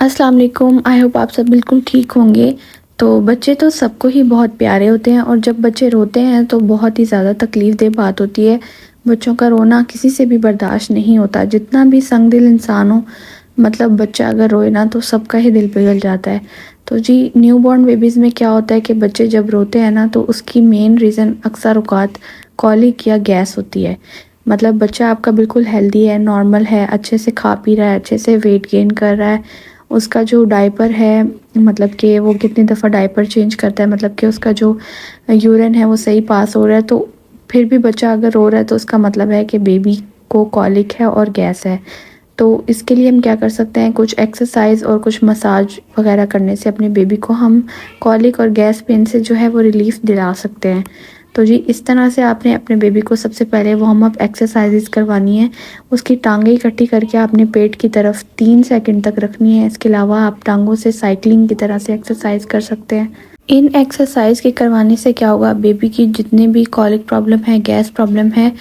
अस्सलाम वालेकुम। I hope आप सब बिल्कुल ठीक होंगे। तो बच्चे तो सबको ही बहुत प्यारे होते हैं और जब बच्चे रोते हैं तो बहुत ही ज़्यादा तकलीफ़ देह बात होती है। बच्चों का रोना किसी से भी बर्दाश्त नहीं होता, जितना भी संगदिल इंसान हो। मतलब बच्चा अगर रोए ना तो सबका ही दिल पिघल जाता है। तो जी, न्यू बॉर्न बेबीज़ में क्या होता है कि बच्चे जब रोते हैं ना तो उसकी मेन रीज़न अक्सर औक़ात कॉलिक या गैस होती है। मतलब बच्चा आपका बिल्कुल हेल्दी है, नॉर्मल है, अच्छे से खा पी रहा है, अच्छे से वेट गेन कर रहा है। उसका जो डायपर है, मतलब कि वो कितनी दफ़ा डायपर चेंज करता है, मतलब कि उसका जो यूरिन है वो सही पास हो रहा है। तो फिर भी बच्चा अगर रो रहा है तो उसका मतलब है कि बेबी को कॉलिक है और गैस है। तो इसके लिए हम क्या कर सकते हैं, कुछ एक्सरसाइज और कुछ मसाज वगैरह करने से अपने बेबी को हम कॉलिक और गैस पेन से जो है वो रिलीफ दिला सकते हैं। तो जी, इस तरह से आपने अपने बेबी को सबसे पहले वार्म अप एक्सरसाइजेस करवानी है। उसकी टांगें इकट्ठी करके आपने पेट की तरफ 3 सेकंड तक रखनी है। इसके अलावा आप टांगों से साइकिलिंग की तरह से एक्सरसाइज कर सकते हैं। इन एक्सरसाइज के करवाने से क्या होगा, बेबी की जितने भी कॉलिक प्रॉब्लम है, गैस प्रॉब्लम है,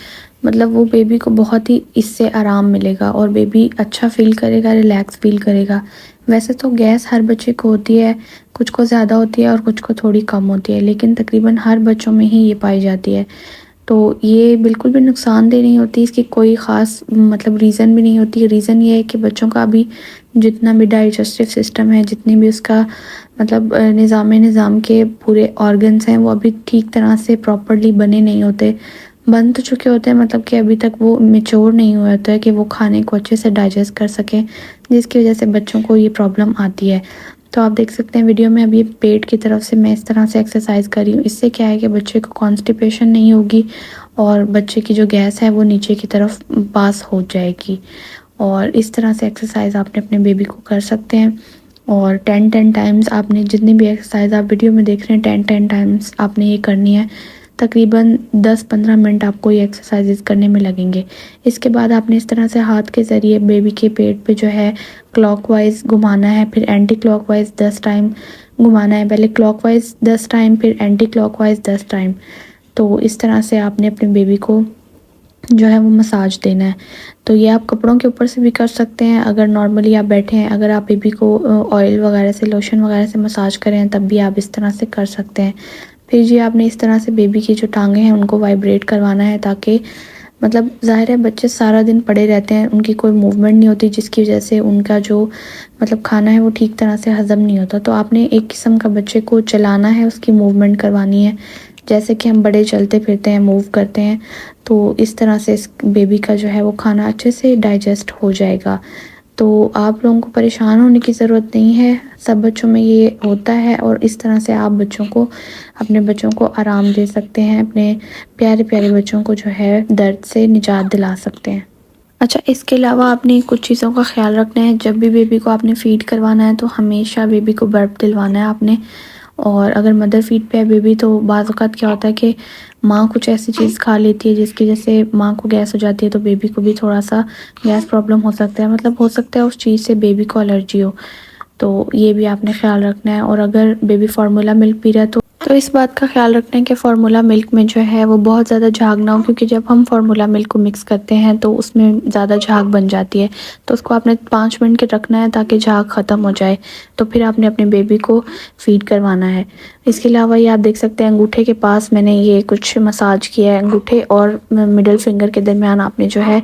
मतलब वो बेबी को बहुत ही इससे आराम मिलेगा और बेबी अच्छा फ़ील करेगा, रिलैक्स फ़ील करेगा। वैसे तो गैस हर बच्चे को होती है, कुछ को ज़्यादा होती है और कुछ को थोड़ी कम होती है, लेकिन तकरीबन हर बच्चों में ही ये पाई जाती है। तो ये बिल्कुल भी नुकसानदेह नहीं होती, इसकी कोई ख़ास मतलब रीज़न भी नहीं होती है। रीज़न ये है कि बच्चों का अभी जितना भी डाइजेस्टिव सिस्टम है, जितनी भी उसका मतलब निज़ाम के पूरे ऑर्गन्स हैं, वो अभी ठीक तरह से प्रॉपर्ली बने नहीं होते। बन तो चुके होते हैं, मतलब कि अभी तक वो मैच्योर नहीं हुआ होता है कि वो खाने को अच्छे से डाइजेस्ट कर सकें, जिसकी वजह से बच्चों को ये प्रॉब्लम आती है। तो आप देख सकते हैं वीडियो में अभी पेट की तरफ से मैं इस तरह से एक्सरसाइज कर रही हूँ। इससे क्या है कि बच्चे को कॉन्स्टिपेशन नहीं होगी और बच्चे की जो गैस है वो नीचे की तरफ पास हो जाएगी। और इस तरह से एक्सरसाइज आपने अपने बेबी को कर सकते हैं। और 10-10 टाइम्स आपने जितनी भी एक्सरसाइज आप वीडियो में देख रहे हैं, 10-10 टाइम्स आपने ये करनी है। तकरीबन 10-15 मिनट आपको ये एक्सरसाइजेज करने में लगेंगे। इसके बाद आपने इस तरह से हाथ के ज़रिए बेबी के पेट पे जो है क्लॉकवाइज घुमाना है, फिर एंटी क्लॉकवाइज 10 टाइम घुमाना है। पहले क्लॉकवाइज 10 टाइम, फिर एंटी क्लॉकवाइज 10 टाइम। तो इस तरह से आपने अपने बेबी को जो है वो मसाज देना है। तो ये आप कपड़ों के ऊपर से भी कर सकते हैं, अगर नॉर्मली आप बैठे हैं। अगर आप बेबी को ऑयल वगैरह से, लोशन वगैरह से मसाज करें तब भी आप इस तरह से कर सकते हैं। फिर जी, आपने इस तरह से बेबी की जो टांगें हैं उनको वाइब्रेट करवाना है, ताकि मतलब ज़ाहिर है बच्चे सारा दिन पड़े रहते हैं, उनकी कोई मूवमेंट नहीं होती, जिसकी वजह से उनका जो मतलब खाना है वो ठीक तरह से हज़म नहीं होता। तो आपने एक किस्म का बच्चे को चलाना है, उसकी मूवमेंट करवानी है, जैसे कि हम बड़े चलते फिरते हैं, मूव करते हैं। तो इस तरह से इस बेबी का जो है वो खाना अच्छे से डाइजेस्ट हो जाएगा। तो आप लोगों को परेशान होने की ज़रूरत नहीं है, सब बच्चों में ये होता है और इस तरह से आप अपने बच्चों को आराम दे सकते हैं, अपने प्यारे प्यारे बच्चों को जो है दर्द से निजात दिला सकते हैं। अच्छा, इसके अलावा आपने कुछ चीज़ों का ख़्याल रखना है। जब भी बेबी को आपने फ़ीड करवाना है तो हमेशा बेबी को बर्प दिलवाना है आपने। और अगर मदर फीड पे है बेबी तो बाज़ औक़ात क्या होता है कि माँ कुछ ऐसी चीज़ खा लेती है जिसकी वजह से माँ को गैस हो जाती है, तो बेबी को भी थोड़ा सा गैस प्रॉब्लम हो सकता है। मतलब हो सकता है उस चीज़ से बेबी को एलर्जी हो, तो ये भी आपने ख़्याल रखना है। और अगर बेबी फार्मूला मिल्क पी रहा है तो इस बात का ख्याल रखना है कि फार्मूला मिल्क में जो है वो बहुत ज़्यादा झाग ना हो, क्योंकि जब हम फार्मूला मिल्क को मिक्स करते हैं तो उसमें ज़्यादा झाग बन जाती है। तो उसको आपने 5 मिनट के रखना है ताकि झाग ख़त्म हो जाए, तो फिर आपने अपने बेबी को फ़ीड करवाना है। इसके अलावा ये आप देख सकते हैं अंगूठे के पास मैंने ये कुछ मसाज किया है। अंगूठे और मिडल फिंगर के दरमियान आपने जो है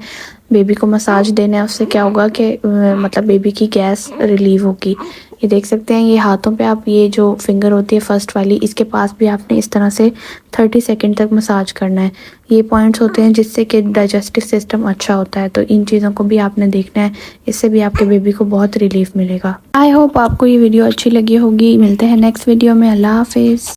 बेबी को मसाज देना है। उससे क्या होगा कि मतलब बेबी की गैस रिलीव होगी। ये देख सकते हैं, ये हाथों पे आप ये जो फिंगर होती है फर्स्ट वाली, इसके पास भी आपने इस तरह से 30 सेकंड तक मसाज करना है। ये पॉइंट्स होते हैं जिससे कि डाइजेस्टिव सिस्टम अच्छा होता है, तो इन चीज़ों को भी आपने देखना है, इससे भी आपके बेबी को बहुत रिलीफ मिलेगा। आई होप आपको ये वीडियो अच्छी लगी होगी। मिलते हैं नेक्स्ट वीडियो में। अल्लाह हाफिज़।